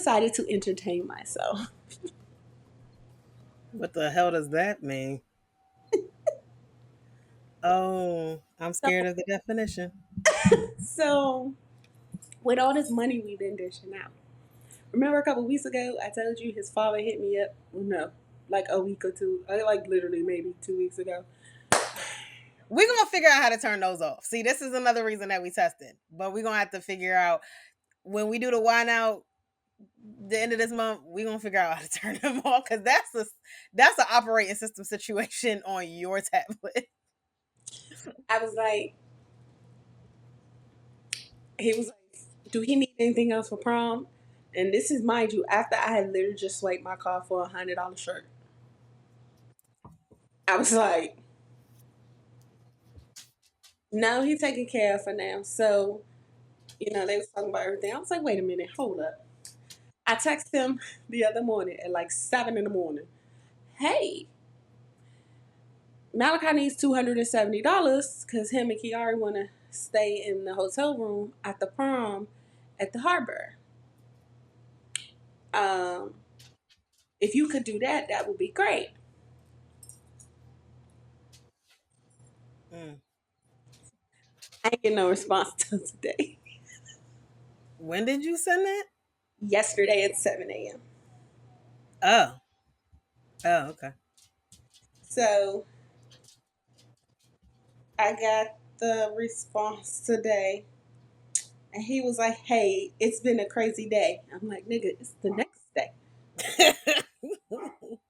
decided to entertain myself. What the hell does that mean? Oh, I'm So, scared of the definition. so with all this money we've been dishing out, remember a couple weeks ago I told you his father hit me up? Well, no, like a week or two, like literally maybe 2 weeks ago. We're gonna figure out how to turn those off. See, this is another reason that we tested, but we're gonna have to figure out when we do the wine out the end of this month. We're gonna figure out how to turn them off because that's an operating system situation on your tablet. I was like, he was like, do he need anything else for prom? And this is, mind you, after I had literally just swiped my card for $100 shirt. I was like, no, he's taken care of for now. So, they was talking about everything. I was like, wait a minute, hold up. I texted him the other morning at like 7 in the morning. Hey, Malachi needs $270 because him and Kiari want to stay in the hotel room at the prom at the harbor. Um, if you could do that, that would be great. Mm. I ain't getting no response till today. When did you send that? Yesterday at 7 a.m. Oh, oh, okay. So I got the response today. And he was like, hey, it's been a crazy day. I'm like, nigga, it's the next day.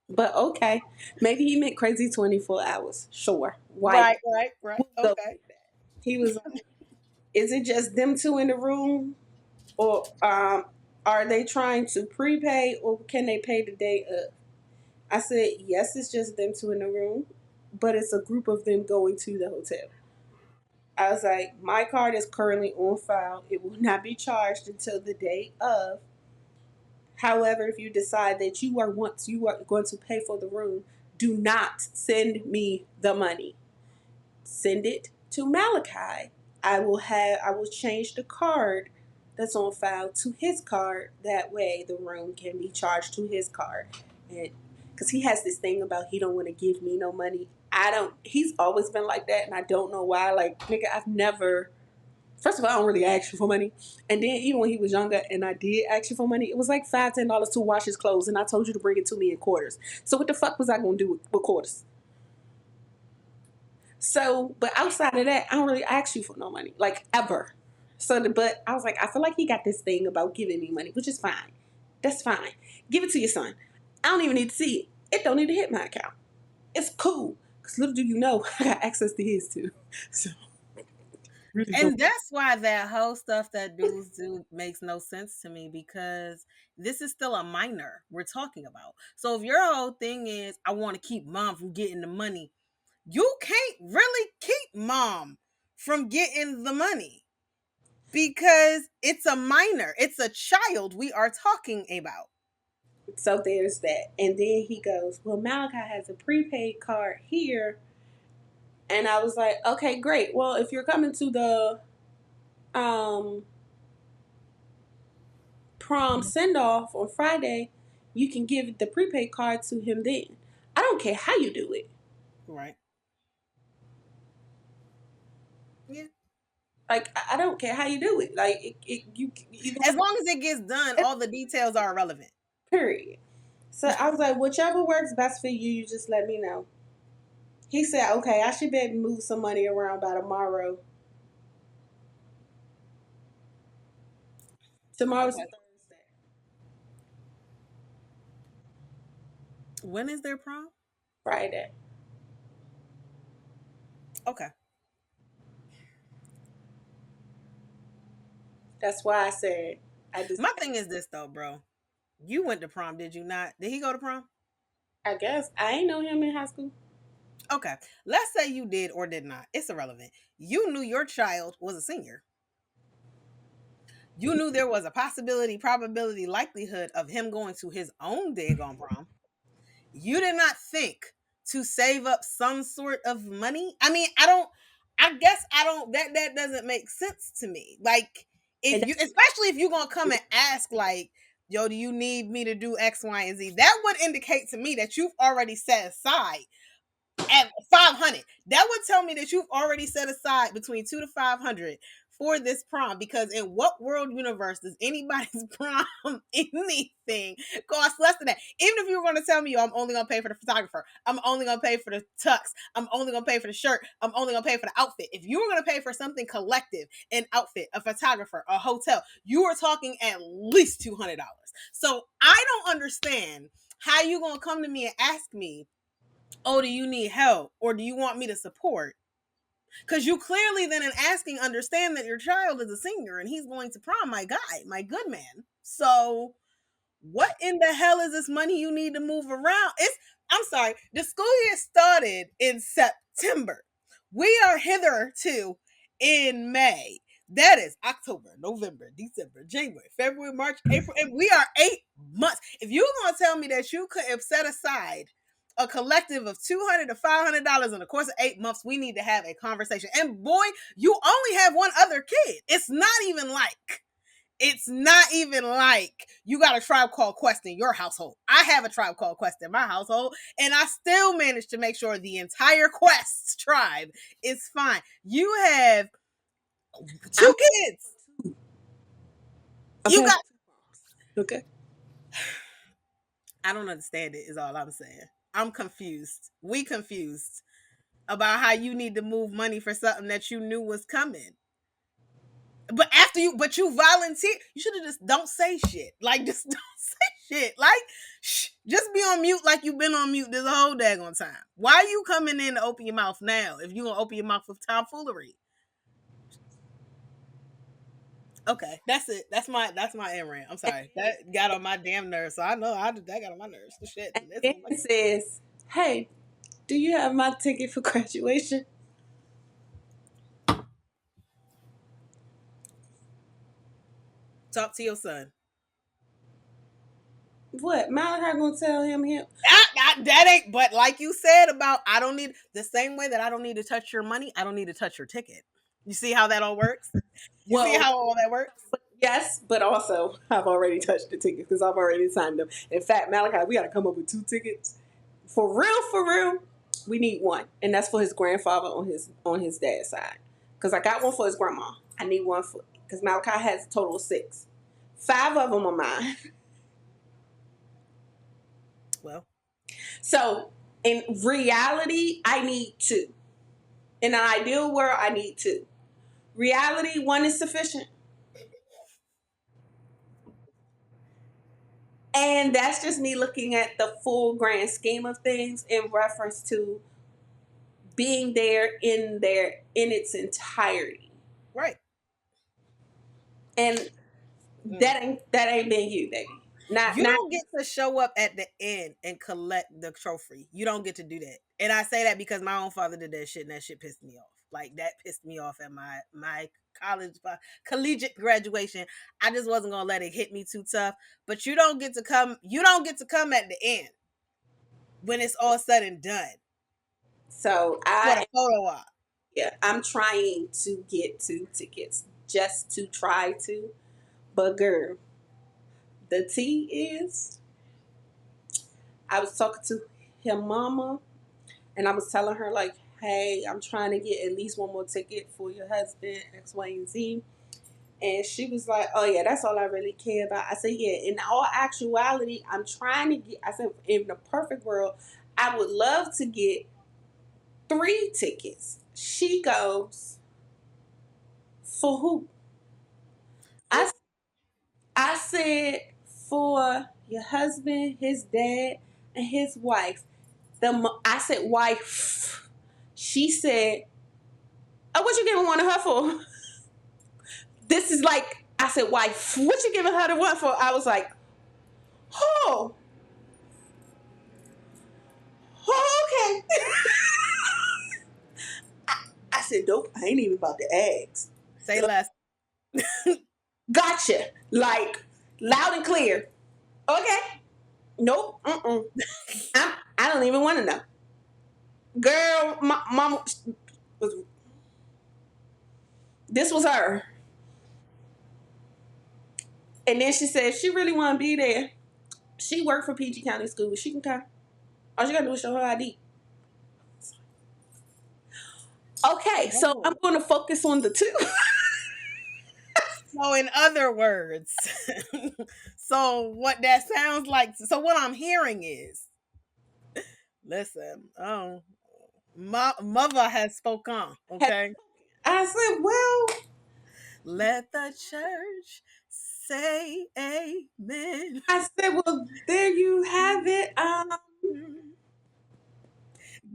But okay. Maybe he meant crazy 24 hours. Sure. Why? Right, right, right. We'll go Okay. with that. He was like, is it just them two in the room? Or are they trying to prepay or can they pay the day of? I said, yes, it's just them two in the room, but it's a group of them going to the hotel. I was like, my card is currently on file. It will not be charged until the day of. However, if you decide that you are going to pay for the room, do not send me the money. Send it to Malachi. I will change the card that's on file to his card. That way the room can be charged to his card. And because he has this thing about he don't want to give me no money. I don't He's always been like that and I don't know why. Like, nigga, I've never, first of all, I don't really ask you for money. And then even when he was younger and I did ask you for money, it was like $5, $10 to wash his clothes and I told you to bring it to me in quarters. So what the fuck was I gonna do with quarters? So, but outside of that, I don't really ask you for no money, like ever. But I was like, I feel like he got this thing about giving me money, which is fine. That's fine. Give it to your son. I don't even need to see it. It don't need to hit my account. It's cool. Because little do you know, I got access to his too. So, really don't. And that's why that whole stuff that dudes do makes no sense to me because this is still a minor we're talking about. So if your whole thing is, I want to keep mom from getting the money, you can't really keep mom from getting the money because it's a minor, it's a child we are talking about. So there's that. And then he goes, well, Malachi has a prepaid card here. And I was like, okay, great. Well, if you're coming to the um, prom send off on Friday, you can give the prepaid card to him then. I don't care how you do it. Right. Yeah. Like, I don't care how you do it. Like, you As long as it gets done, all the details are irrelevant. period. So I was like, whichever works best for you, you just let me know. He said, okay, I should be able to move some money around by tomorrow. Tomorrow's Okay. Thursday. When is their prom? Friday. Okay. That's why I said I just My thing is this though, bro. You went to prom, did you not? Did he go to prom? I guess I ain't know him in high school. Okay. Let's say you did or did not. It's irrelevant. You knew your child was a senior. You knew there was a possibility, probability, likelihood of him going to his own daggone prom. You did not think to save up some sort of money. I mean, I guess I don't that doesn't make sense to me. Like if And you especially if you're gonna come and ask like yo, do you need me to do X, Y, and Z? That would indicate to me that you've already set aside at 500. That would tell me that you've already set aside between 2 to 500 for this prom, because in what world universe does anybody's prom anything cost less than that? Even if you were going to tell me, I'm only going to pay for the photographer, I'm only going to pay for the tux, I'm only going to pay for the shirt, I'm only going to pay for the outfit. If you were going to pay for something collective, an outfit, a photographer, a hotel, you are talking at least $200. So I don't understand how you going to come to me and ask me, oh, do you need help or do you want me to support? Because you clearly then in asking understand that your child is a senior and he's going to prom, my guy, my good man. So what in the hell is this money you need to move around? I'm sorry, the school year started in September. We are hitherto in May. That is October, November, December, January, February, March, April, and we are 8 months. If you're gonna tell me that you could have set aside a collective of $200 to $500 in the course of 8 months, we need to have a conversation. And boy, you only have one other kid. It's not even like you got a Tribe Called Quest in your household. I have a Tribe Called Quest in my household, and I still managed to make sure the entire Quest tribe is fine. You have I'm two kids. I'm You paying got. for 2 proms. Okay. I don't understand it. Is all I'm saying. I'm confused. We confused about how you need to move money for something that you knew was coming. But you volunteer. You should have just don't say shit. Like, just don't say shit. Like, just be on mute like you've been on mute this whole daggone time. Why are you coming in to open your mouth now if you gonna open your mouth with tomfoolery? Okay, that's it. That's my end rant. I'm And, sorry. That got on my damn nerves. So I know that got on my nerves. The shit. and This then one, like, it says, "Hey, do you have my ticket for graduation?" talk to your son. What? Malachi gonna tell him? That ain't. But like you said about, I don't need the same way that I don't need to touch your money. I don't need to touch your ticket. You see how that all works? You see Well, how all that works? yes, but also I've already touched the tickets because I've already signed them. In fact, Malachi, we got to come up with 2 tickets. For real, for real, we need one, and that's for his grandfather on his dad's side. Because I got one for his grandma. I need one for because Malachi has a total of 6. 5 of them are mine. Well, So in reality, I need 2. In an ideal world, I need 2. Reality, 1 is sufficient. And that's just me looking at the full grand scheme of things in reference to being there in its entirety. right. And Mm. that ain't been you, baby. Not You not don't get to show up at the end and collect the trophy. You don't get to do that. And I say that because my own father did that shit, and that shit pissed me off. Like, that pissed me off at my collegiate graduation. I just wasn't gonna let it hit me too tough. But you don't get to come. You don't get to come at the end when it's all said and done so for the I photo op. yeah, I'm trying to get 2 tickets just to try to. But girl, the T is I was talking to him mama and I was telling her like, hey, I'm trying to get at least one more ticket for your husband, X, Y, and Z. And she was like, oh, yeah, that's all I really care about. I said, yeah, in all actuality, I'm trying to get, I said, in the perfect world, I would love to get 3 tickets. She goes, for who? I, I said, for your husband, his dad, and his wife. I said, wife. She said, oh, what you giving one to her for? This is like, I said, wife, what you giving her the one for? I was like, oh, oh okay. I said, nope, I ain't even about to ask. Say less. Gotcha. Like, loud and clear. Okay. Nope. Mm-mm. I don't even want to know. Girl, my mom, this was her. And then she said she really want to be there. She worked for PG County School. She can come. All she gotta do is show her ID. Okay, so I'm Oh. going to focus on the two. So, in other words, so what that sounds like, so what I'm hearing is, listen, mother has spoken, okay? I said, well, Let the church say amen. I said, well, there you have it.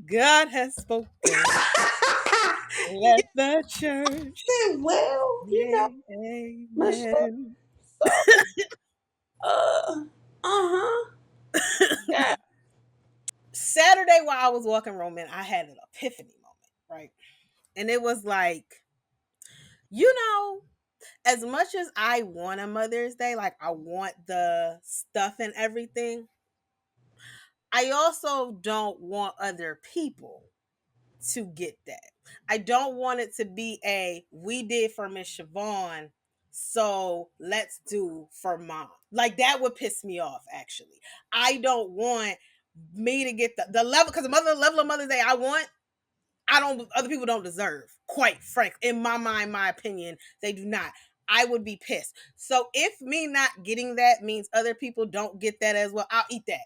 God has spoken. You Let the church said, well, say Michelle. amen. So, huh, yeah. Saturday, while I was walking Roman, I had an epiphany moment, right? And it was like, you know, as much as I want a Mother's Day, like I want the stuff and everything, I also don't want other people to get that. I don't want it to be a we did for Miss Siobhan, so let's do for mom. Like that would piss me off actually. I don't want me to get the level because the mother level of Mother's Day I don't other people don't deserve, quite frank. In my mind, my opinion, they do not. I would be pissed. So if me not getting that means other people don't get that as well, I'll eat that.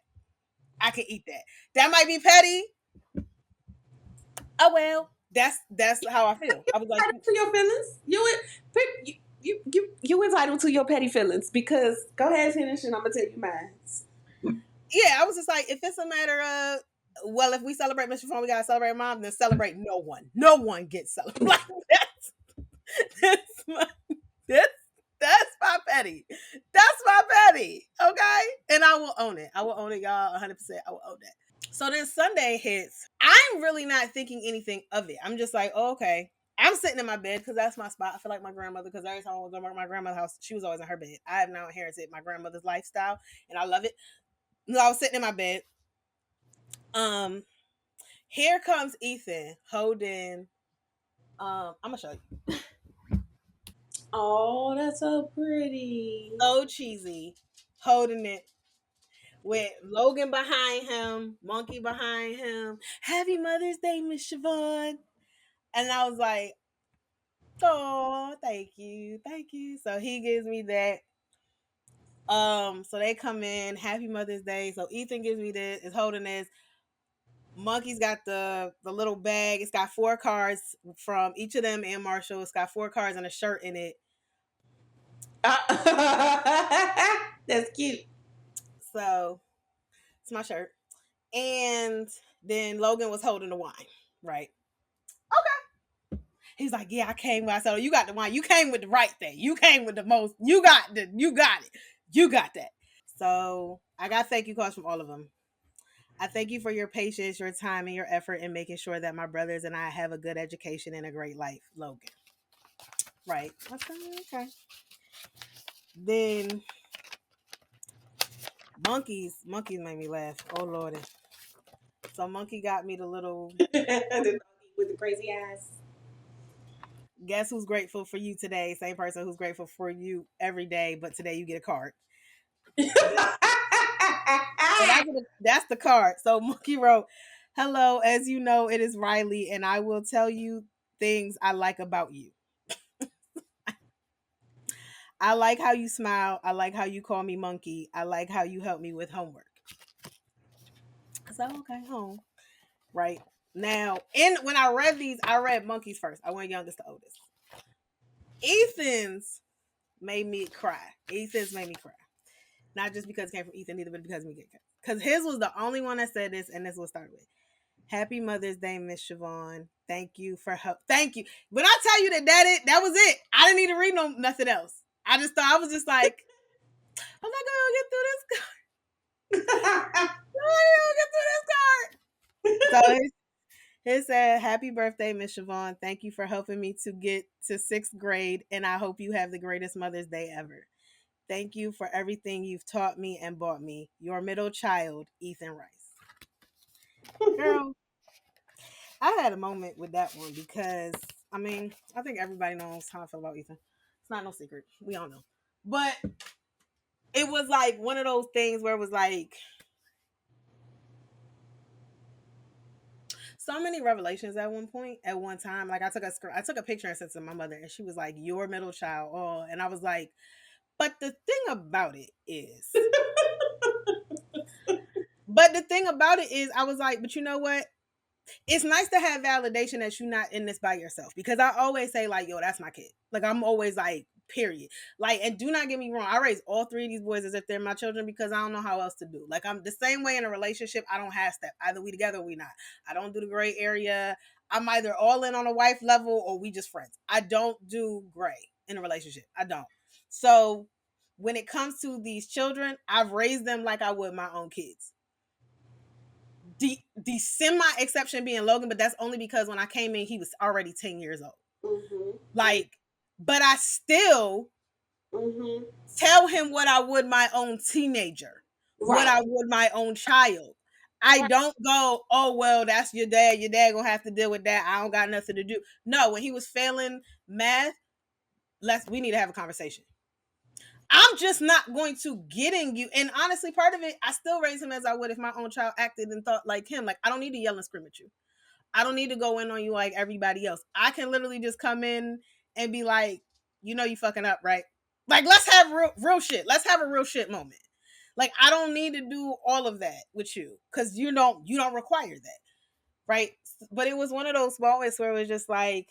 I can eat that. That might be petty. Oh well. That's how I feel. I was like, Entitled to your feelings. You entitled to your petty feelings because go ahead finish and I'm gonna tell you mine. yeah, I was just like, if it's a matter of well, if we celebrate Mr. Phone, we gotta celebrate mom, then celebrate no one. No one gets celebrated. Like that's my that's that's my petty. That's my petty. Okay. And I will own it. I will own it, y'all. 100%. I will own that. So then Sunday hits. I'm really not thinking anything of it. I'm just like, oh, okay. I'm sitting in my bed because that's my spot. I feel like my grandmother, because every time I was over at my grandmother's house, she was always in her bed. I have now inherited my grandmother's lifestyle and I love it. So I was sitting in my bed. Um, Here comes Ethan holding I'm gonna show you. Oh, that's so pretty. So cheesy. Holding it with Logan behind him, Monkey behind him. Happy Mother's Day, Miss Siobhan. And I was like, oh, thank you, thank you. So he gives me that. So they come in, Happy Mother's Day. So Ethan gives me this, is holding this. Monkey's got the little bag. It's got 4 cards from each of them and Marshall. It's got 4 cards and a shirt in it. That's cute. So it's my shirt. And then Logan was holding the wine, right? He's like, yeah, I came with. I said, oh, you got the wine. You came with the right thing. You came with the most. You got it. You got that. So I got thank you cards from all of them. I thank you for your patience, your time, and your effort in making sure that my brothers and I have a good education and a great life, Logan. Right. Okay. Then monkeys made me laugh. Oh lordy. So monkey got me the little. The doggy with the crazy eyes. Guess who's grateful for you today? Same person who's grateful for you every day, but today you get a card. So that's the card. So Monkey wrote, "Hello, as you know, it is Riley, and I will tell you things I like about you. I like how you smile. I like how you call me Monkey. I like how you help me with homework." So okay, home right now. In when I read these, I read Monkey's first. I went youngest to oldest. Ethan's made me cry. Ethan's made me cry. Not just because it came from Ethan either, but because of me. Because his was the only one that said this, and this will start with. Happy Mother's Day, Miss Siobhan. Thank you for help. Thank you. When I tell you that was it. I didn't need to read nothing else. I just thought I was just like, I'm not gonna get through this card. I'm not gonna get through this card. So it said, Happy birthday, Miss Siobhan. Thank you for helping me to get to 6th grade, and I hope you have the greatest Mother's Day ever. Thank you for everything you've taught me and bought me. Your middle child, Ethan Rice. Girl, I had a moment with that one because I mean, I think everybody knows how I feel about Ethan. It's not no secret. We all know. But it was like one of those things where it was like so many revelations at one point, at one time. Like I took a picture and sent to my mother, and she was like, "Your middle child." Oh, and I was like, "But the thing about it is, but the thing about it is, I was like, but you know what? It's nice to have validation that you're not in this by yourself because I always say like, yo, that's my kid. Like I'm always like, period. Like, and do not get me wrong, I raise all three of these boys as if they're my children because I don't know how else to do. Like I'm the same way in a relationship. I don't have step. Either we together or we not. I don't do the gray area. I'm either all in on a wife level or we just friends. I don't do gray in a relationship. I don't. So when it comes to these children, I've raised them like I would my own kids. The semi exception being Logan, but that's only because when I came in, he was already 10 years old. Mm-hmm. Like, but I still Mm-hmm. tell him what I would my own teenager, what Right. I would my own child. I Right. don't go, oh well, that's your dad. Your dad gonna have to deal with that. I don't got nothing to do. No, when he was failing math, we need to have a conversation. I'm just not going to get in you. And honestly, part of it, I still raise him as I would if my own child acted and thought like him. Like I don't need to yell and scream at you. I don't need to go in on you like everybody else. I can literally just come in and be like, you know, you fucking up, right? Like, let's have real shit. Let's have a real shit moment. Like, I don't need to do all of that with you because you don't require that, right? But it was one of those moments where it was just like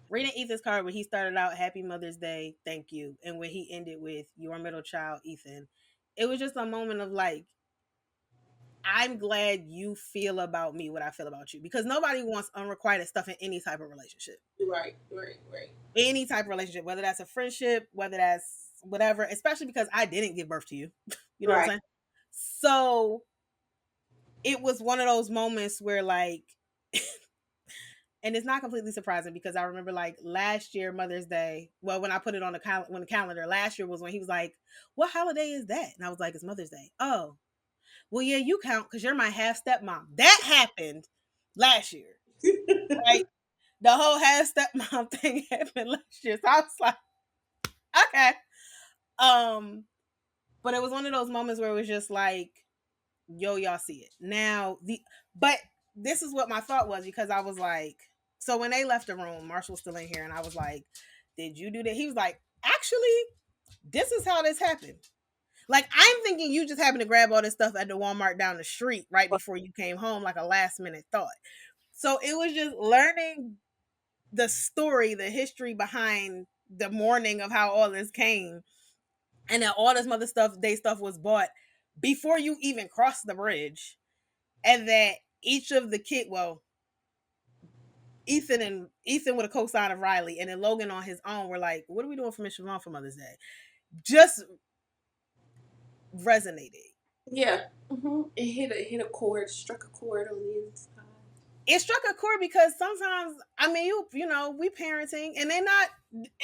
reading Ethan's card when he started out, "Happy Mother's Day, thank you," and when he ended with "Your middle child, Ethan." It was just a moment of like, I'm glad you feel about me what I feel about you because nobody wants unrequited stuff in any type of relationship. Right. Right. Right. Any type of relationship, whether that's a friendship, whether that's whatever, especially because I didn't give birth to you. You know what I'm Right. saying? So it was one of those moments where like and it's not completely surprising because I remember like last year Mother's Day. Well, when I put it on when the calendar last year was when he was like, "What holiday is that?" And I was like, "It's Mother's Day." Oh, well, yeah, you count because you're my half stepmom. That happened last year, right? The whole half stepmom thing happened last year. So I was like, okay. Um, but it was one of those moments where it was just like, yo, y'all see it. Now but this is what my thought was because I was like, so when they left the room, Marshall was still in here, and I was like, did you do that? He was like, actually, this is how this happened. Like, I'm thinking you just happened to grab all this stuff at the Walmart down the street right before you came home, like a last minute thought. So it was just learning the story, the history behind the morning of how all this came, and that all this mother stuff, day stuff was bought before you even crossed the bridge, and that each of the well, Ethan with a co-sign of Riley, and then Logan on his own were like, "What are we doing for Miss Siobhan for Mother's Day?" Just resonated. Yeah. Mm-hmm. It hit a chord, struck a chord on the inside. It struck a chord because sometimes I mean you know we parenting and they're not,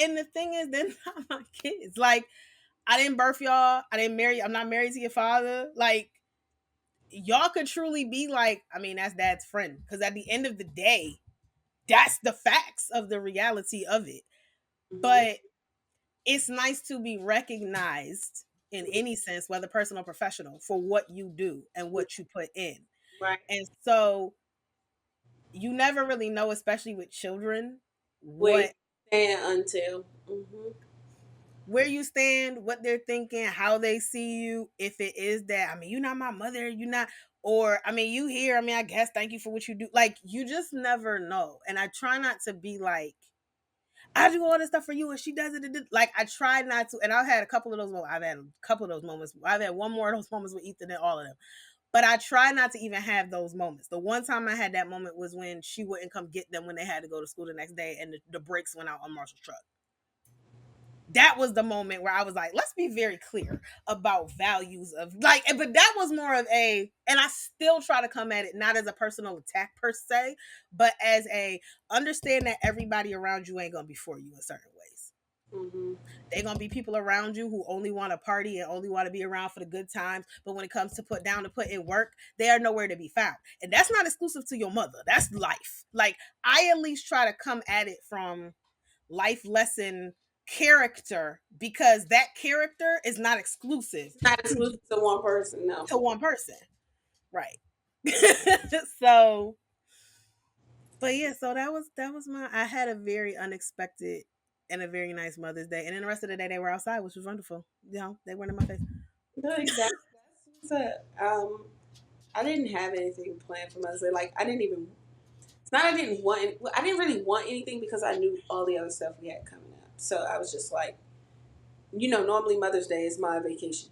and the thing is they're not my kids. Like I didn't birth y'all, I didn't marry, I'm not married to your father. Like y'all could truly be like, I mean that's dad's friend because at the end of the day that's the facts of the reality of it. Mm-hmm. But it's nice to be recognized in any sense, whether personal or professional, for what you do and what you put in. Right. And so you never really know, especially with children, Where you what stand until. Mm-hmm. where you stand, what they're thinking, how they see you. If it is that, I mean, you're not my mother, you're not, or I mean, you here, I mean, I guess thank you for what you do. Like, you just never know. And I try not to be like, I do all this stuff for you and she does it. Like, I try not to. And I've had a couple of those moments. I've had a couple of those moments. I've had one more of those moments with Ethan than all of them. But I try not to even have those moments. The one time I had that moment was when she wouldn't come get them when they had to go to school the next day and the brakes went out on Marshall's truck. That was the moment where I was like, let's be very clear about values of like, but that was more of a, and I still try to come at it not as a personal attack per se, but as a understand that everybody around you ain't gonna be for you in certain ways. Mm-hmm. They're gonna be people around you who only want to party and only want to be around for the good times. But when it comes to put down to put in work, they are nowhere to be found. And that's not exclusive to your mother. That's life. Like I at least try to come at it from life lesson character, because that character is not exclusive It's not exclusive to one person, no. to one person. Right. So, but yeah, so that was my, I had a very unexpected and a very nice Mother's Day. And then the rest of the day they were outside, which was wonderful. You know, they weren't in my face. No, exactly. That's what's up. I didn't have anything planned for Mother's Day. Like I didn't even. It's not I didn't want. I didn't really want anything because I knew all the other stuff we had coming up. So I was just like, normally Mother's Day is my vacation,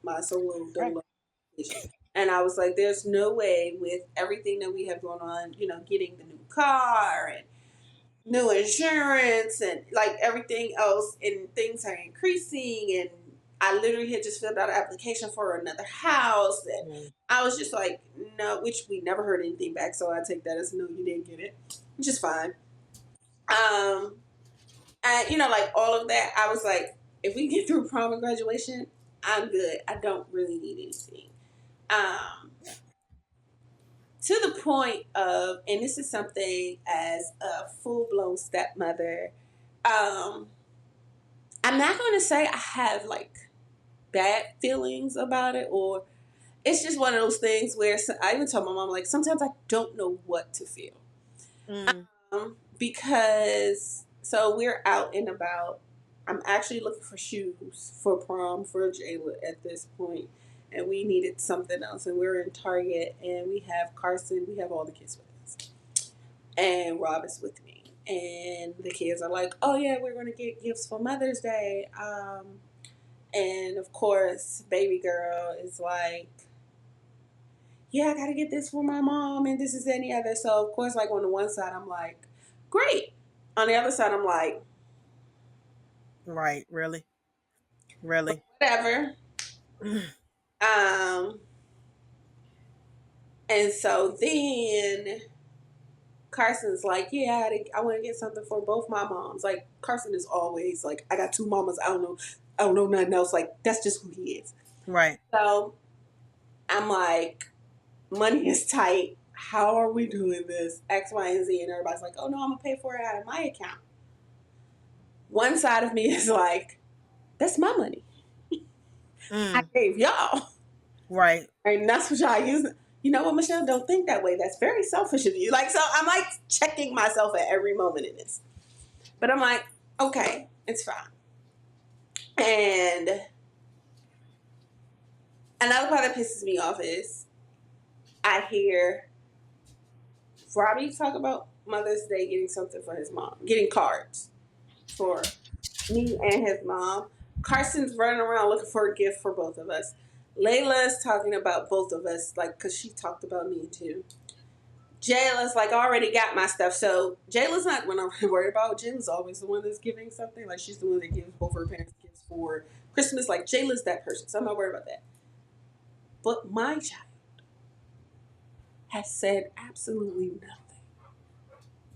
my solo Right. dolo vacation. And I was like, there's no way with everything that we have going on, getting the new car and new insurance and like everything else, and things are increasing. And I literally had just filled out an application for another house, and Mm. I was just like, no, which we never heard anything back. So I take that as no, you didn't get it, which is fine. Um, and like all of that, I was like, if we get through prom and graduation, I'm good. I don't really need anything. Um, to the point of, and this is something as a full blown stepmother, um, I'm not going to say I have like bad feelings about it, or it's just one of those things where I even told my mom, like, sometimes I don't know what to feel. Mm. Because so we're out and about. I'm actually looking for shoes for prom for Jayla at this point, and we needed something else. And we're in Target, and we have Carson. We have all the kids with us, and Rob is with me. And the kids are like, "Oh yeah, we're gonna get gifts for Mother's Day." And of course, baby girl is like, "Yeah, I gotta get this for my mom, and this is any other." So of course, like on the one side, I'm like, "Great." On the other side, I'm like, Right. Really. Really. whatever. Um, and so then Carson's like, yeah, I want to get something for both my moms. Like Carson is always like, I got two mamas. I don't know nothing else. Like that's just who he is. Right. So I'm like, money is tight. How are we doing this? X, Y, and Z. And everybody's like, oh no, I'm gonna pay for it out of my account. One side of me is like, that's my money. I Mm. gave y'all. Right. And that's what y'all use. You know what, Michelle? Don't think that way. That's very selfish of you. Like, so I'm like checking myself at every moment in this. But I'm like, okay, it's fine. And another part that pisses me off is I hear Robbie talk about Mother's Day getting something for his mom, getting cards for me and his mom. Carson's running around looking for a gift for both of us. Layla's talking about both of us, like, because she talked about me too. Jayla's like, I already got my stuff. So Jayla's not what I'm really worried about. Jayla's always the one that's giving something. Like she's the one that gives both her parents gifts for Christmas. Like Jayla's that person. So I'm not worried about that. But my child has said absolutely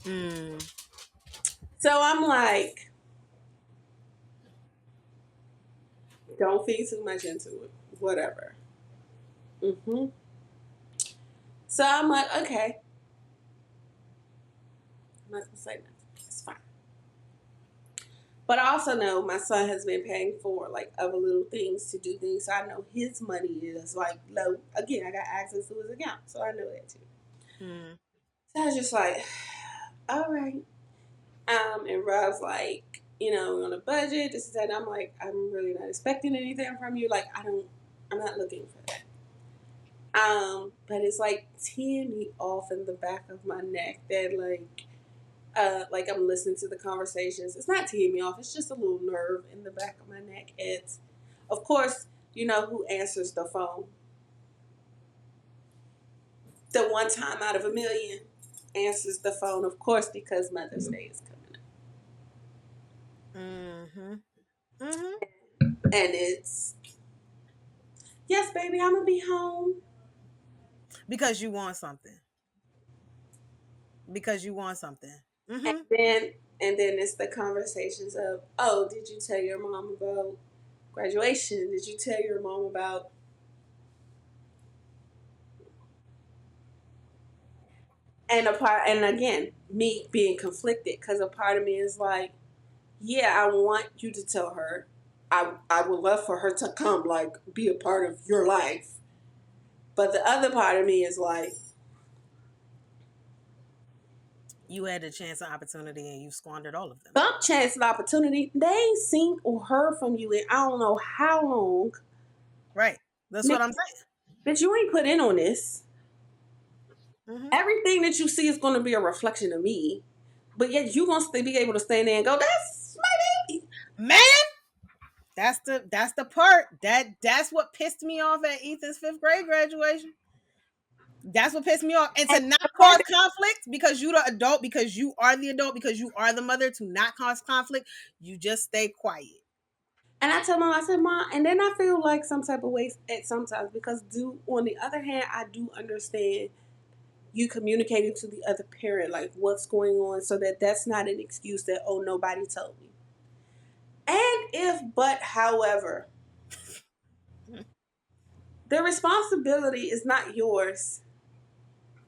nothing. Mm. So I'm like, don't feed too much into it. Whatever. Mm-hmm. So I'm like, okay. I'm not gonna say nothing. It's fine. But I also know my son has been paying for like other little things to do things. So I know his money is like low. Again, I got access to his account, so I know that too. Mm. So I was just like, all right. And Rob's like, we're on a budget. This is that. And I'm like, I'm really not expecting anything from you. Like, I'm not looking for that. But it's like teeing me off in the back of my neck that like I'm listening to the conversations. It's not teeing me off. It's just a little nerve in the back of my neck. It's, of course, you know who answers the phone. The one time out of a million answers the phone, of course, because Mother's Day is coming Mm-hmm. Mm-hmm. up. And it's, yes, baby, I'm going to be home. Because you want something. Because you want something. And Mm-hmm. then, and then it's the conversations of, oh, did you tell your mom about graduation? Did you tell your mom about, and a part, and again, me being conflicted because a part of me is like, yeah, I want you to tell her. I would love for her to come, like, be a part of your life. But the other part of me is like, You had a chance and opportunity and you squandered all of them. some chance and opportunity. They ain't seen or heard from you in I don't know how long. Right. That's what Nick, I'm saying. that you ain't put in on this. Hmm. Everything that you see is going to be a reflection of me. But yet you going to be able to stand there and go, that's my baby. Man, that's the part that's what pissed me off at Ethan's fifth grade graduation. That's what pissed me off. And And to not the part cause that, conflict because you the adult, because you are the adult, because you are the mother, to not cause conflict, you just stay quiet. and I tell mom, I said, Mom, and then I feel like some type of ways at sometimes because on the other hand, I do understand you communicating to the other parent like what's going on so that that's not an excuse that, oh, nobody told me. And if, but, however, the responsibility is not yours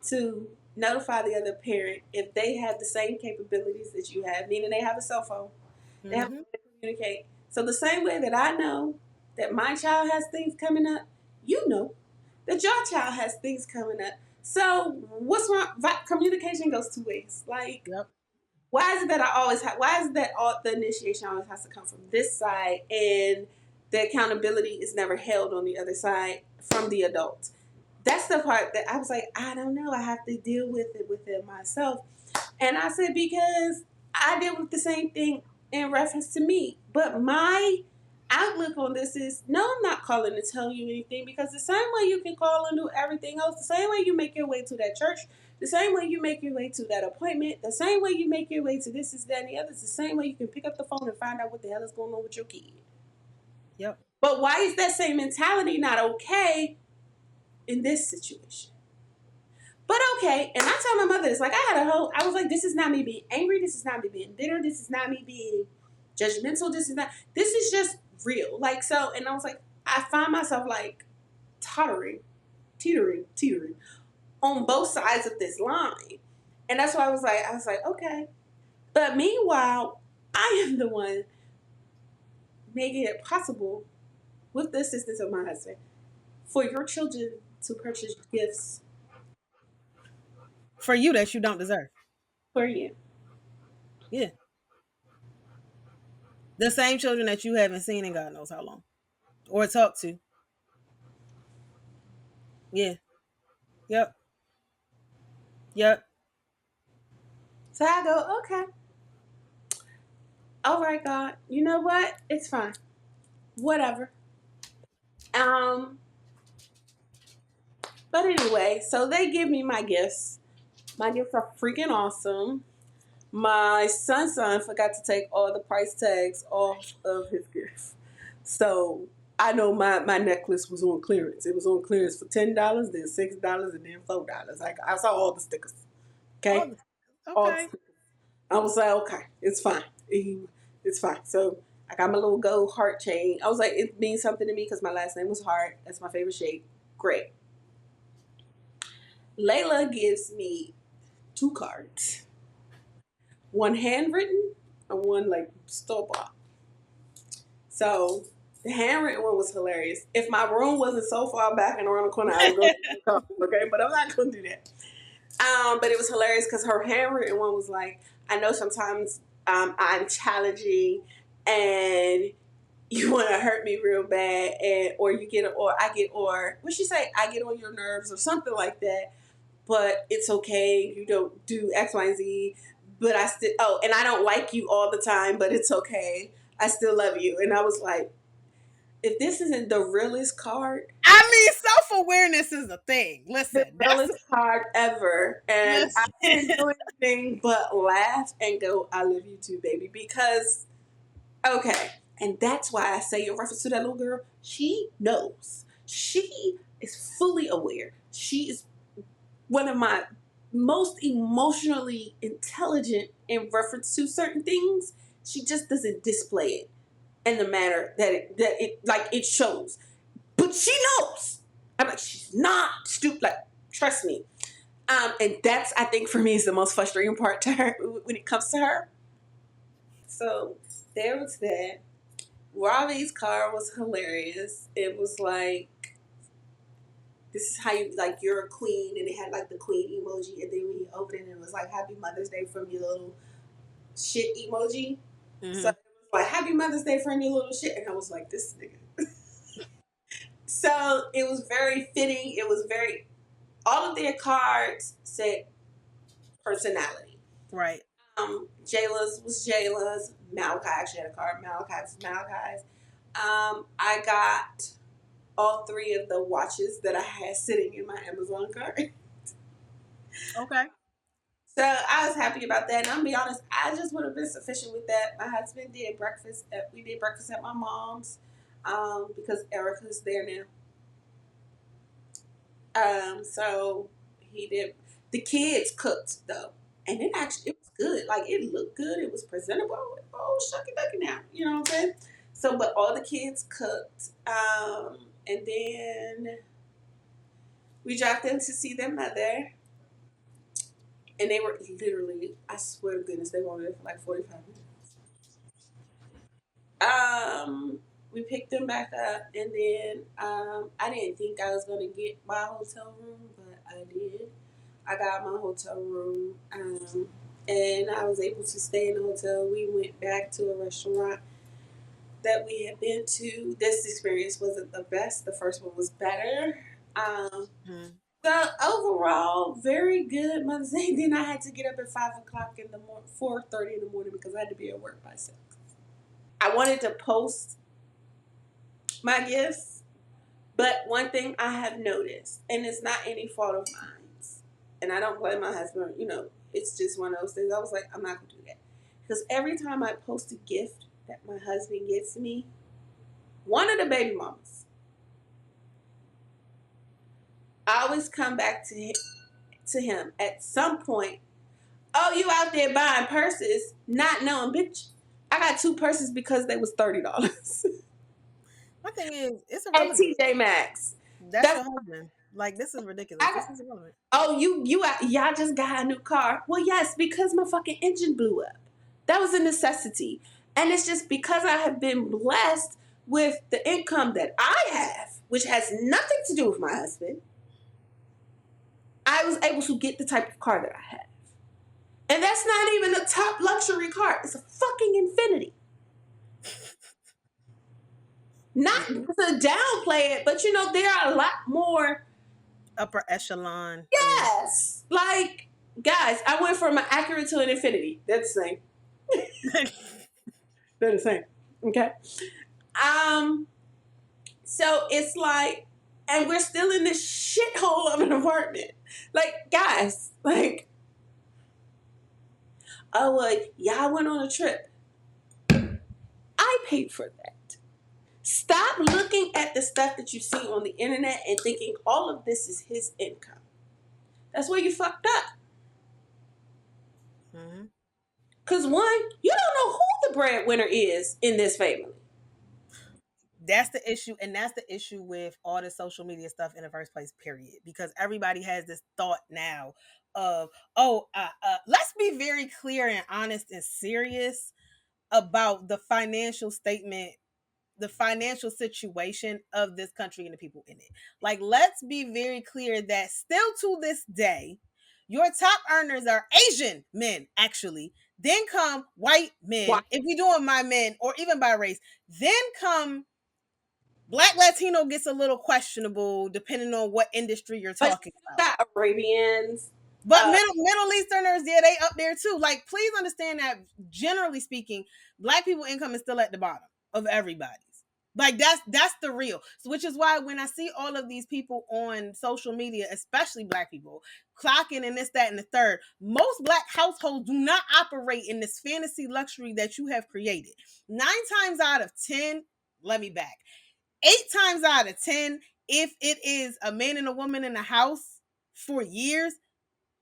to notify the other parent if they have the same capabilities that you have, meaning they have a cell phone, they have a Mm-hmm. way to communicate. So the same way that I know that my child has things coming up, you know that your child has things coming up. So what's wrong? Communication goes two ways. Like, Yep. why is it that I always have? Why is it that all the initiation always has to come from this side, and the accountability is never held on the other side from the adult? That's the part that I was like, I don't know. I have to deal with it within myself. And I said, because I deal with the same thing in reference to me. But my outlook on this is no, I'm not calling to tell you anything because the same way you can call and do everything else, the same way you make your way to that church, the same way you make your way to that appointment, the same way you make your way to this, that, and the other, it's the same way you can pick up the phone and find out what the hell is going on with your kid. Yep. But why is that same mentality not okay in this situation? But okay, and I tell my mother this. Like I was like, this is not me being angry. This is not me being bitter. This is not me being judgmental. This is not. This is just real. Like so, and I was like, I find myself like teetering on both sides of this line, and that's why I was like, okay. But meanwhile, I am the one making it possible with the assistance of my husband for your children to purchase gifts For you that you don't deserve. for you. Yeah. The same children that you haven't seen in God knows how long. Or talked to. Yeah. Yep. Yep. So I go, okay, all right, God, you know what? It's fine. Whatever. Um, but anyway, so they give me my gifts. My gifts are freaking awesome. My son forgot to take all the price tags off of his gifts. So I know my necklace was on clearance. It was on clearance for $10, then $6, and then $4. Like I saw all the stickers. All Okay? the, All the okay. stickers. I was like, okay, it's fine. It's fine. So I got my little gold heart chain. I was like, it means something to me because my last name was Hart. That's my favorite shape. Great. Layla gives me two cards, one handwritten and one like store bought. So the handwritten one was hilarious. If my room wasn't so far back and around the corner, I would go to the cards, okay? But I'm not going to do that. But it was hilarious because her handwritten one was like, I know sometimes I'm challenging and you want to hurt me real bad, and or you get or I get or what she say, I get on your nerves or something like that. But it's okay. You don't do X, Y, and Z. But I still and I don't like you all the time, but it's okay. I still love you. And I was like, if this isn't the realest card, I mean, self-awareness is a thing. the Listen, that's realest card ever. And I listen. didn't do anything but laugh and go, I love you too, baby. Because, okay. And that's why I say in reference to that little girl, she knows. She is fully aware. She is one of my most emotionally intelligent in reference to certain things. She just doesn't display it in the manner that it like it shows. But she knows. I'm like, she's not stupid. Like, trust me. And that's I think for me is the most frustrating part to her when it comes to her. So there was that. Ravi's car was hilarious. It was like, this is how you, like, you're a queen, and it had like the queen emoji, and then when you open it, it was like Happy Mother's Day from your little shit emoji. So Hmm. it was like Happy Mother's Day from your little shit, and I was like, this nigga. So it was very fitting. It was very, all of their cards said personality. Right. Jayla's was Jayla's. Malachi actually had a card. Malachi's was Malachi's. I got all three of the watches that I had sitting in my Amazon cart. Okay. So I was happy about that. And I'm gonna be honest, I just would have been sufficient with that. My husband did breakfast. We did breakfast at my mom's because Erica's there now. So he did. The kids cooked though, and it was good. Like it looked good. It was presentable. Oh shucky ducky now, you know what I'm saying? So, but all the kids cooked, and then we dropped them to see their mother, and they were literally, I swear to goodness, they were there for like 45 minutes. We picked them back up, and then I didn't think I was gonna get my hotel room, but I did. I got my hotel room, and I was able to stay in the hotel. We went back to a restaurant that we had been to. This experience wasn't the best. The first one was better. Um, Hmm. so overall, very good Mother's Day. Then I had to get up at 5 o'clock in the morning, 4:30 in the morning because I had to be at work by 6. I wanted to post my gifts, but one thing I have noticed, and it's not any fault of mine, and I don't blame my husband, it's just one of those things. I was like, I'm not going to do that. Because every time I post a gift that my husband gets me, one of the baby mamas, I always come back to him at some point. Oh, you out there buying purses, not knowing, bitch, I got 2 purses because they was $30 My thing is, it's at irrelevant. TJ Maxx. That's That's your husband. Like, this is ridiculous. I This got. is irrelevant. Oh, y'all just got a new car. Well, yes, because my fucking engine blew up. That was a necessity. And it's just because I have been blessed with the income that I have, which has nothing to do with my husband, I was able to get the type of car that I have. And that's not even a top luxury car. It's a fucking Infinity. Not to downplay it, but there are a lot more. Upper echelon. Yeah. Yes. Like, guys, I went from an Acura to an Infinity. That's the same. They're the same. Okay. Um, so it's like, and we're still in this shithole of an apartment. Like, guys, like, oh, y'all went on a trip. I paid for that. Stop looking at the stuff that you see on the internet and thinking all of this is his income. That's where you fucked up. Hmm. Because one, you don't know who the breadwinner is in this family. That's the issue, and that's the issue with all the social media stuff in the first place. Period. Because everybody has this thought now of, oh, let's be very clear and honest and serious about the financial statement, the financial situation of this country and the people in it. Like, let's be very clear that still to this day, your top earners are Asian men, actually. Then come white Why? men, if we doing my men, or even by race. Then come Black Latino, gets a little questionable depending on what industry you're But talking you about. got Arabians. But Uh, Middle Easterners, yeah, they up there too. Like, please understand that generally speaking, Black people income is still at the bottom of everybody's. Like, that's the real. So, which is why when I see all of these people on social media, especially Black people, clocking and this, that, and the third, most Black households do not operate in this fantasy luxury that you have created. 9 times out of 10, let me back. 8 times out of 10, if it is a man and a woman in a house for years,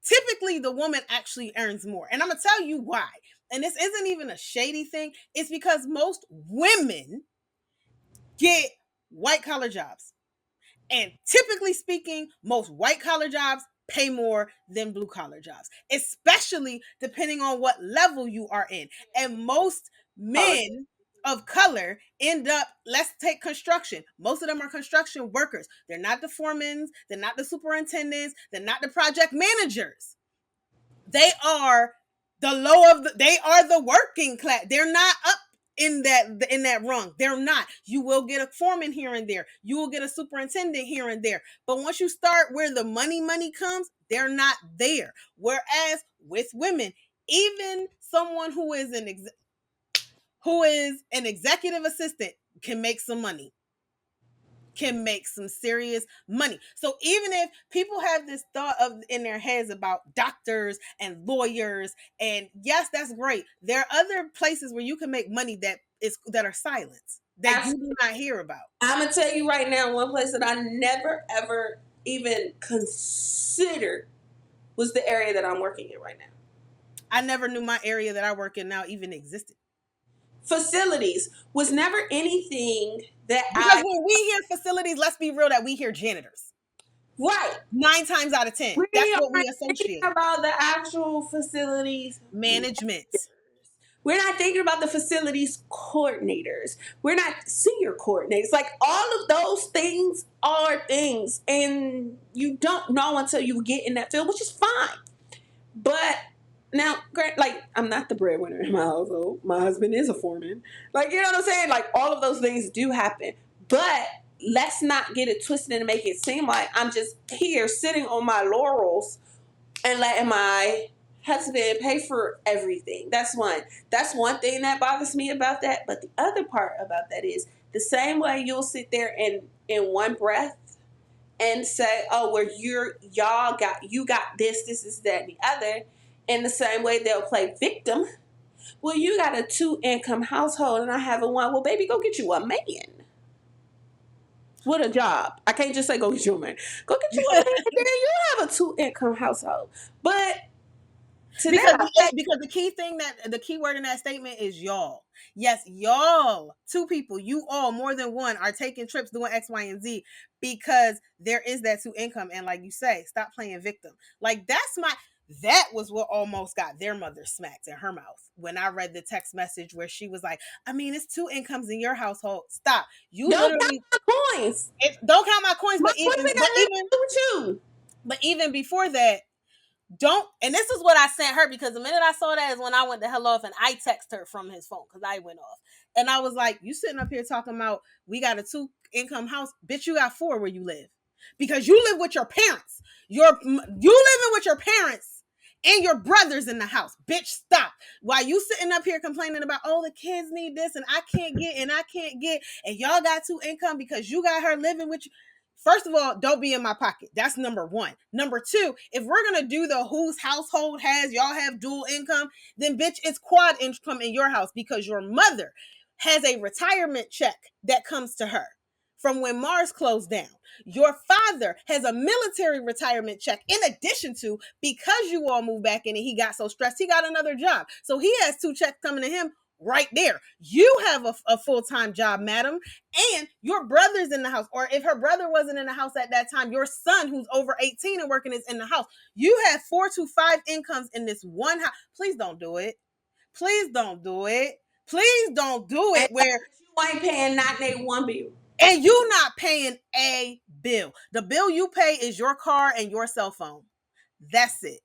typically the woman actually earns more. And I'm gonna tell you why. And this isn't even a shady thing. It's because most women get white collar jobs. And typically speaking, most white collar jobs pay more than blue collar jobs, especially depending on what level you are in. And most men of color end up, let's take construction. Most of them are construction workers. They're not the foremans, they're not the superintendents, they're not the project managers. They are the low of the, they are the working class. They're not up in that rung. They're not. You will get a foreman here and there. You will get a superintendent here and there. But once you start where the money comes, they're not there. Whereas with women, even someone who is an executive assistant can make some money, can make some serious money. So even if people have this thought of in their heads about doctors and lawyers, and yes, that's great. There are other places where you can make money that are silenced, that you do not hear about. I'm gonna tell you right now, one place that I never ever even considered was the area that I'm working in right now. I never knew my area that I work in now even existed. Facilities was never anything that Because when we hear facilities, let's be real, that we hear janitors. right. 9 times out of 10. We That's what are we thinking associate. about the actual facilities Management. we're not thinking about the facilities coordinators. We're not senior coordinators. Like all of those things are things, and you don't know until you get in that field, which is fine. But now, like I'm not the breadwinner in my household. My husband is a foreman. Like you know what I'm saying? Like all of those things do happen, but let's not get it twisted and make it seem like I'm just here sitting on my laurels and letting my husband pay for everything. That's one. That's one thing that bothers me about that. But the other part about that is the same way you'll sit there and in one breath and say, "Oh, where you got this, that, and the other." In the same way they'll play victim. Well, you got a 2 income household and I have a one. Well, baby, go get you a man with a job. I can't just say go get you a man. Go get you a man. Then you have a 2 income household. But to because that effect, because the key thing, that the key word in that statement is y'all. Yes, y'all, two people, you all, more than one, are taking trips doing X, Y, and Z, because there is that 2 income. And like you say, stop playing victim. Like that was what almost got their mother smacked in her mouth when I read the text message where she was like, I mean, it's 2 incomes in your household. Stop. You don't count literally, my coins. don't count my coins. My but coins even ain't but got nothing to even do with you. but even before that, don't, and this is what I sent her, because the minute I saw that is when I went the hell off and I text her from his phone, because I went off. And I was like, you sitting up here talking about we got a 2 income house. Bitch, you got 4 where you live. Because you live with your parents. You living with your parents and your brothers in the house. Bitch, stop. While you sitting up here complaining about, oh, the kids need this and I can't get, and y'all got 2 income because you got her living with you. First of all, don't be in my pocket. That's number one. Number two, if we're gonna do the whose household has y'all have dual income, then bitch, it's quad income in your house, because your mother has a retirement check that comes to her from when Mars closed down. Your father has a military retirement check, in addition to, because you all moved back in and he got so stressed, he got another job. So he has 2 checks coming to him right there. You have a full-time job, madam, and your brother's in the house. Or if her brother wasn't in the house at that time, your son, who's over 18 and working, is in the house. You have 4 to 5 incomes in this one house. Please don't do it. Please don't do it. Please don't do And it where, you ain't paying not a one bill. and you not paying a bill. The bill you pay is your car and your cell phone. That's it.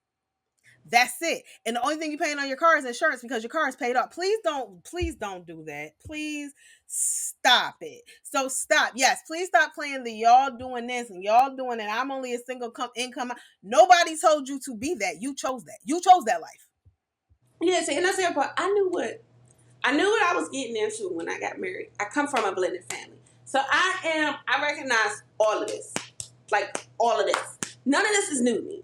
That's it. And the only thing you're paying on your car is insurance, because your car is paid off. Please don't do that. Please stop it. So stop. Yes, please stop playing the y'all doing this and y'all doing that. I'm only a single income. Nobody told you to be that. You chose that. You chose that life. Yeah, see, and that's the part. I knew what I was getting into when I got married. I come from a blended family. So I recognize all of this. Like all of this. None of this is new to me.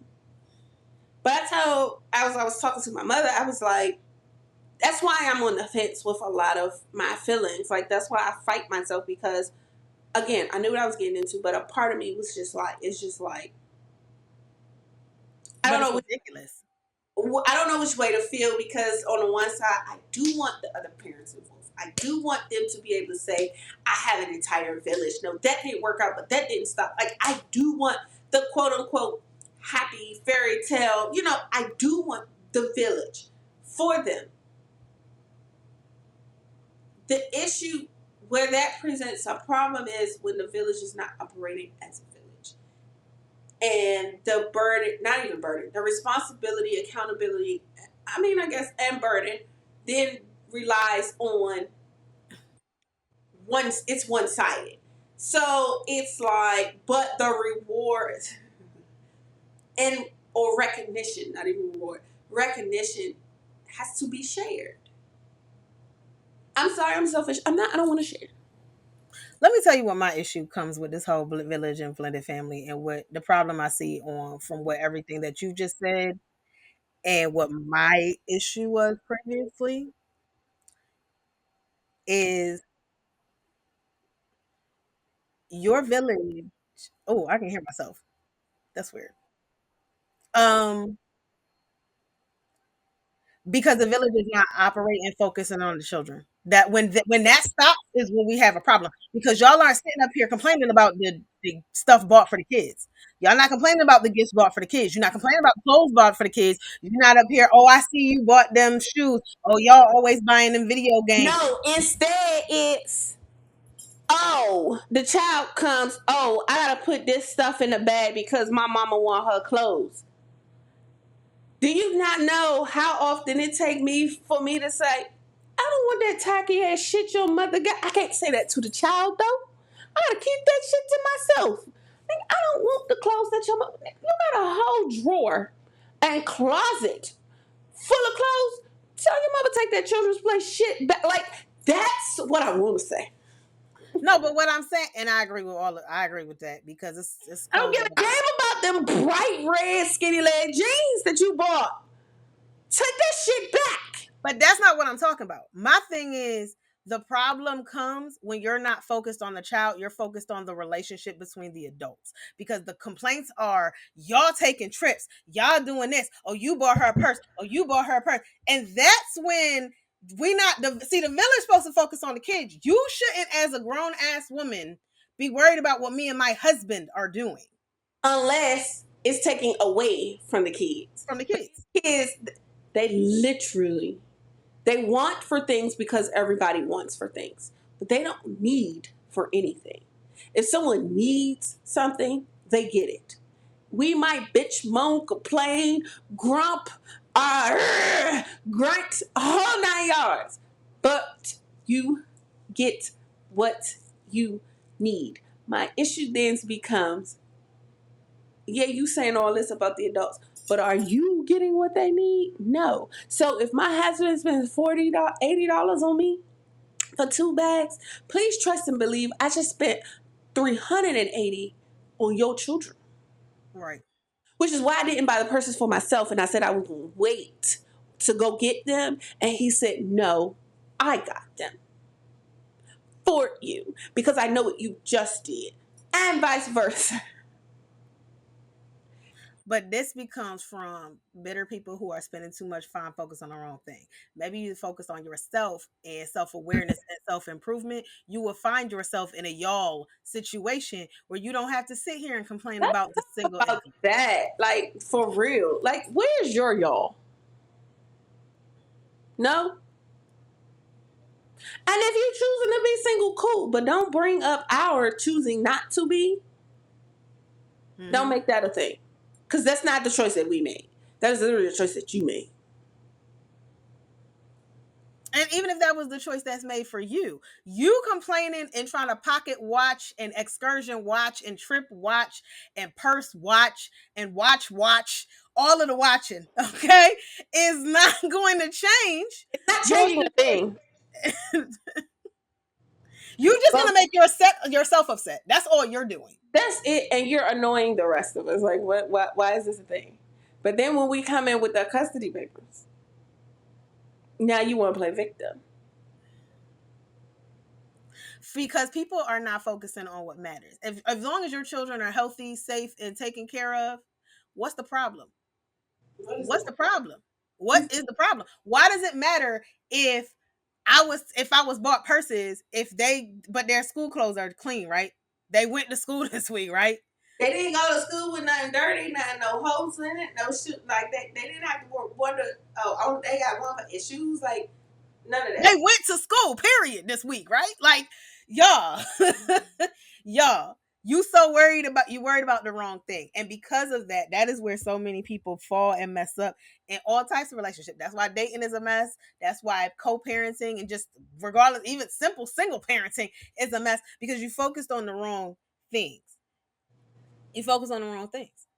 But I was talking to my mother, I was like, that's why I'm on the fence with a lot of my feelings. Like that's why I fight myself, because again, I knew what I was getting into, but a part of me was just like, it's just like, I But don't it's know ridiculous. I don't know which way to feel, because on the one side, I do want the other parents involved. I do want them to be able to say, I have an entire village. No, that didn't work out, but that didn't stop. Like, I do want the quote unquote happy fairy tale. I do want the village for them. The issue where that presents a problem is when the village is not operating as a village. And the burden, not even burden, the responsibility, accountability, I guess, and burden then relies on it's one sided. So it's like, but the reward and or recognition, not even reward, recognition has to be shared. I'm sorry, I'm selfish. I don't want to share. Let me tell you what my issue comes with this whole village and blended family, and what the problem I see on from what everything that you just said, and what my issue was previously is your village. Oh, I can hear myself. That's weird. Um, because the village is not operating focusing on the children. That when that stops is when we have a problem, because y'all aren't sitting up here complaining about the stuff bought for the kids. Y'all not complaining about the gifts bought for the kids. You're not complaining about the clothes bought for the kids. You're not up here. Oh, I see you bought them shoes. Oh, y'all always buying them video games. No, instead it's, oh, the child comes, oh, I gotta put this stuff in the bag because my mama want her clothes. Do you not know how often it take me for me to say, I don't want that tacky ass shit your mother got. I can't say that to the child though. I gotta keep that shit to myself. I don't want the clothes that your mother. You got a whole drawer and closet full of clothes. Tell your mother take that children's play shit back. Like, that's what I want to say. No, but what I'm saying, and I agree with I agree with that, because it's I don't clothes give that a damn about them bright red skinny leg jeans that you bought. Take that shit back. But that's not what I'm talking about. My thing is, the problem comes when you're not focused on the child, you're focused on the relationship between the adults. Because the complaints are y'all taking trips, y'all doing this, oh, you bought her a purse, oh, you bought her a purse. And that's when we not see the village supposed to focus on the kids. You shouldn't, as a grown ass woman, be worried about what me and my husband are doing Unless it's taking away from the kids. from the But kids. kids, they literally, they want for things because everybody wants for things, but they don't need for anything. If someone needs something, they get it. We might bitch, moan, complain, grump, grunt, whole 9 yards, but you get what you need. My issue then becomes, yeah, you saying all this about the adults, but are you getting what they need? No. So if my husband spends $40, $80 on me for 2 bags, please trust and believe I just spent 380 on your children. Right. Which is why I didn't buy the purses for myself, and I said I was going to wait to go get them, and he said, no, I got them for you because I know what you just did, and vice versa. But this becomes from bitter people who are spending too much time focused on the wrong thing. Maybe you focus on yourself and self awareness and self improvement. You will find yourself in a y'all situation where you don't have to sit here and complain Let's about the talk single about income. that, like, for real. Like, where's your y'all? No? And if you're choosing to be single, cool, but don't bring up our choosing not to be. Don't Hmm. make that a thing. Because that's not the choice that we made. That is literally the choice that you made. And even if that was the choice that's made for you, you complaining and trying to pocket watch and excursion watch and trip watch and purse watch and watch, all of the watching, okay, is not going to change It's not your changing a thing. You're just But gonna make yourself upset. That's all you're doing. that's it, and you're annoying the rest of us. Like, what? Why is this a thing? But then when we come in with the custody papers, now you want to play victim. Because people are not focusing on what matters. If as long as your children are healthy, safe, and taken care of, what's the problem? What's the problem? What is the problem? Why does it matter if I was bought purses if they but their school clothes are clean, right? They went to school this week, right? They didn't go to school with nothing dirty, nothing, no holes in it, no shoe like that. They didn't have to wonder. Oh, they got one for shoes, like none of They that. went to school, period, this week, right? Like, y'all, y'all, you worried about the wrong thing. And because of that, that is where so many people fall and mess up in all types of relationships. That's why dating is a mess. That's why co-parenting and just regardless, even simple single parenting is a mess because you focused on the wrong things. You focus on the wrong things.